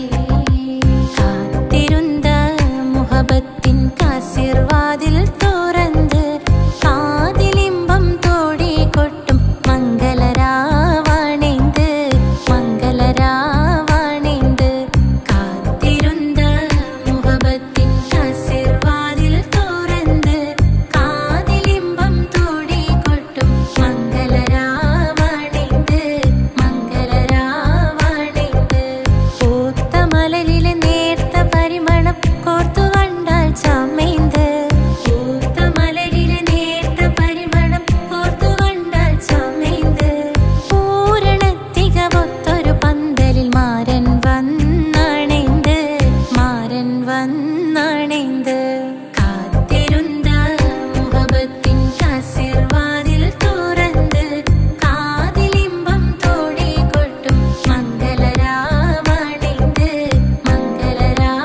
കാത്തിരുന്ന മുഹബത്തിൻ കാസിർവാതിൽ തുറന്ന് കാതിലിമ്പം തോടി കൊട്ടും മംഗളരാവണിന്ത് മംഗളരാവണിന്ത് കാത്തിരുന്ന മുഹബത്തിൻ കാസിർവാതിൽ തുറന്ന് കാതിലിമ്പം തോടി കൊട്ടും മംഗളരാവണിന്ത് മംഗളരാവണിന്ത് പൂത്ത മലരിലെ നേർത്ത പരിമളം കോർത്തു കണ്ടാൽ ചമൈന്ത് പൂത്ത മലരിലെ നേർത്ത പരിമളം കോർത്തു കണ്ടാൽ ചമൈന്ത് പൂരണത്തികവൊത്തൊരു പന്തലിൽ മാരൻ വന്നണൈന്ത് മാരൻ വന്നണൈന്ത് കാത്തിരുന്ന മുഹബത്തിൻ കാസിർവാതിൽ തുറന്ന് കാതിലിമ്പം തോടി കൊട്ടും മംഗളരാവണിന്ത് മംഗളരാവണിന്ത്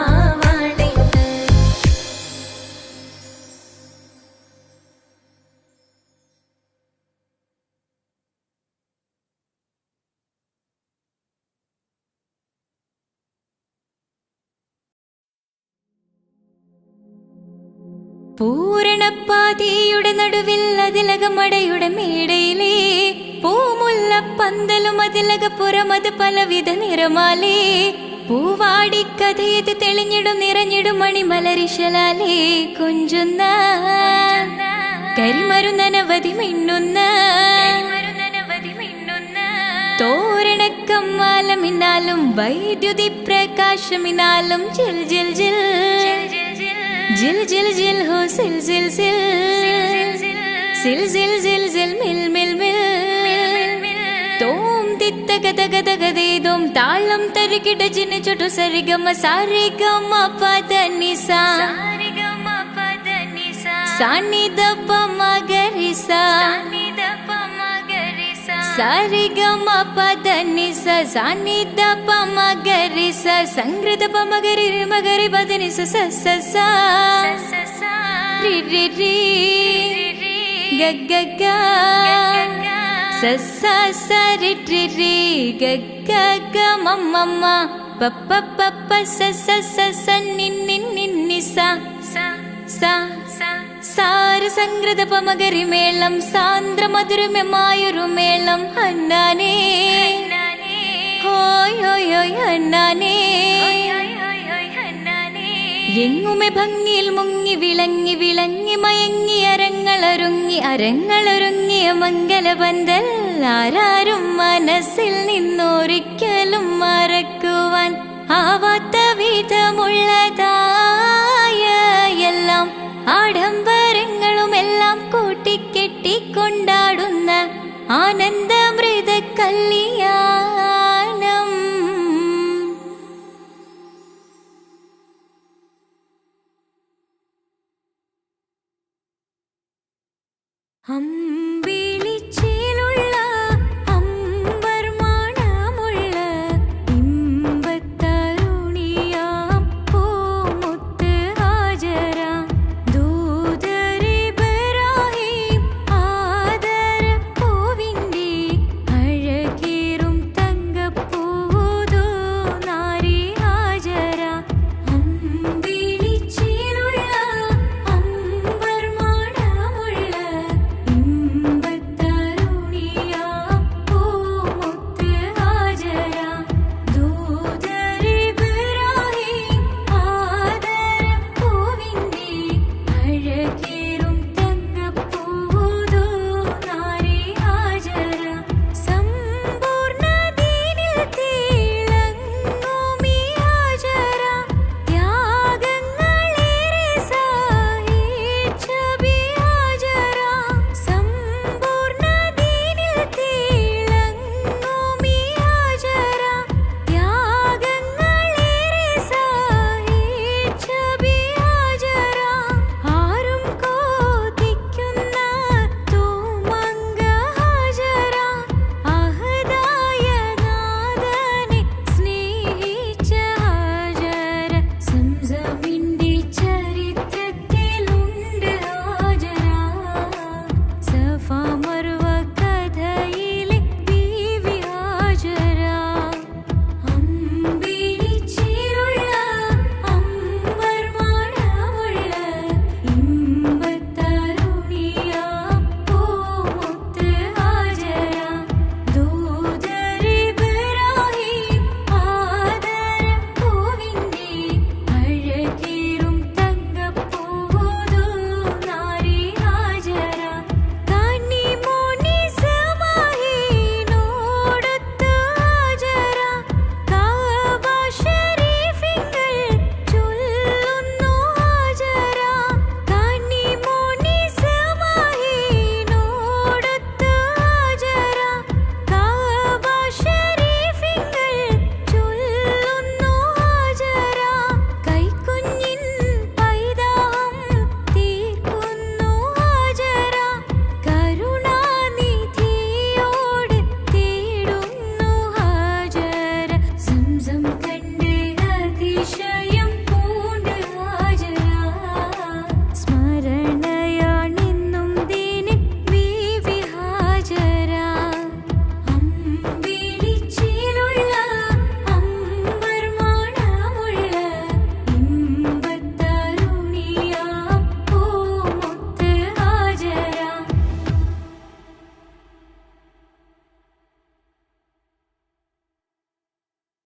പൂരണപ്പാതിയുടെ നടുവിൽ അതിലകമടയുടെ മേടയിലേ പൂമുല്ലപ്പന്തലും അതിലകപ്പുറമത് പലവിധ നിറമാലേ പൂവാടിക്കഥയത് തെളിഞ്ഞിടും നിറഞ്ഞിടും മണിമലരിശലാലേ കുഞ്ചുന്ന കരിമരുന്നനവധി മിന്നുന്ന തിരമാലമിനാലും വൈദ്യുതി പ്രകാശമിനാലും ജിൽ ജിൽ ജിൽ ജിൽ ജിൽ ജിൽ ഹോ സിൽ സിൽ സിൽ സിൽ സിൽ സിൽ സിൽ മിൽ മിൽ മിൽ തോം തിത്തകതകതകതേതും താളം തരികിട ജിന് ചുട്ടു സരിഗമ സാരിഗമ പദനിസ സാനിദപ മഗരിസ സാരിഗമ പദനിസ സാനിദപ മഗരിസ സംഗൃതപ മഗരി മഗരി പദനിസ സ സ സ രി രി രി ഗ ഗ ഗ സ സ സ രി രി രി ഗ ഗ ഗ മ മ മ പ പ പ പ സ സ സ സ നി നി നി നി സ സ സാരസംഗൃത പമകരി മേളം സാന്ദ്ര മധുരമമായൊരു മേളം ഹന്നാനേ ഹോയ് ഹോയ് ഹോയ് ഹന്നാനേ എങ്ങുമെ ഭംഗിയിൽ മുങ്ങി വിളങ്ങി വിളങ്ങി മയങ്ങി അരങ്ങളൊരുങ്ങി അരങ്ങളൊരുങ്ങിയ മംഗലപന്തൽ ആരാരും മനസ്സിൽ